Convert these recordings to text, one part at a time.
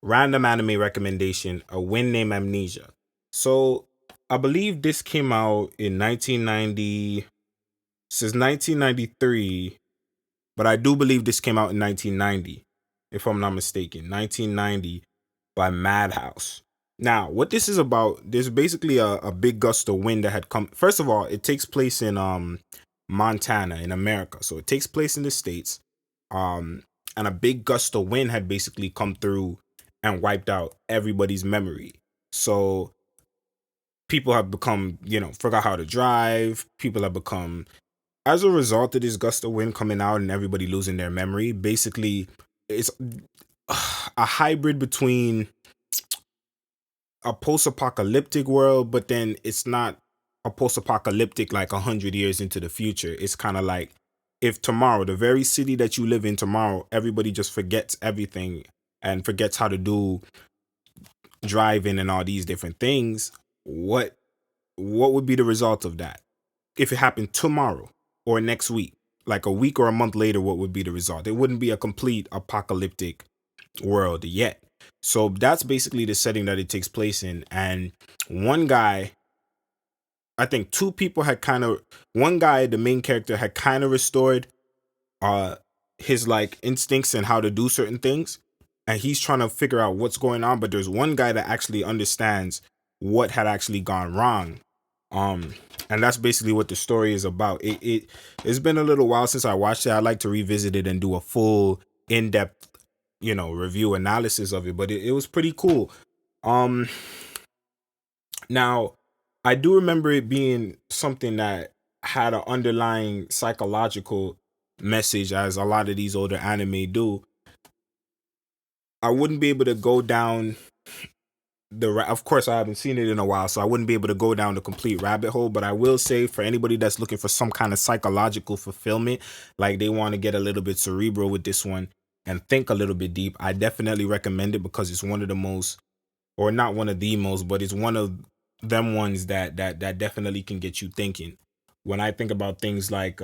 random anime recommendation, A Win Named Amnesia. So I believe this came out in 1990, since 1993, but I do believe this came out in 1990, if I'm not mistaken. 1990 by Madhouse. Now, what this is about, there's basically a big gust of wind that had come. First of all, it takes place in Montana in America. So it takes place in the States. Um and a big gust of wind had basically come through and wiped out everybody's memory. So people have become, forgot how to drive. People have become, as a result of this gust of wind coming out and everybody losing their memory, basically it's a hybrid between a post-apocalyptic world, but then it's not a post-apocalyptic like 100 years into the future. It's kind of like if tomorrow, the very city that you live in tomorrow, everybody just forgets everything and forgets how to do driving and all these different things. What would be the result of that if it happened tomorrow or next week? Like a week or a month later, what would be the result? It wouldn't be a complete apocalyptic world yet. So that's basically the setting that it takes place in. And one guy, I think two people had kind of, one guy, the main character, had kind of restored uh his like instincts and how to do certain things. And he's trying to figure out what's going on. But there's one guy that actually understands what had actually gone wrong. Um, and that's basically what the story is about. It's been a little while since I watched it. I'd like to revisit it and do a full in-depth, review analysis of it. But it was pretty cool. Um, Now I do remember it being something that had an underlying psychological message, as a lot of these older anime do. I wouldn't be able to go down of course I haven't seen it in a while, so I wouldn't be able to go down the complete rabbit hole. But I will say, for anybody that's looking for some kind of psychological fulfillment, like they want to get a little bit cerebral with this one and think a little bit deep, I definitely recommend it, because it's one of the most, or not one of the most, but it's one of them ones that definitely can get you thinking. When I think about things like,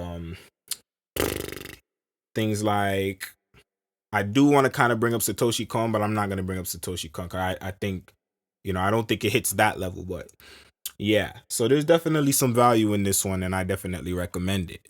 I do want to kind of bring up Satoshi Kon, but I'm not going to bring up Satoshi Kon. I think, I don't think it hits that level. But yeah, so there's definitely some value in this one, and I definitely recommend it.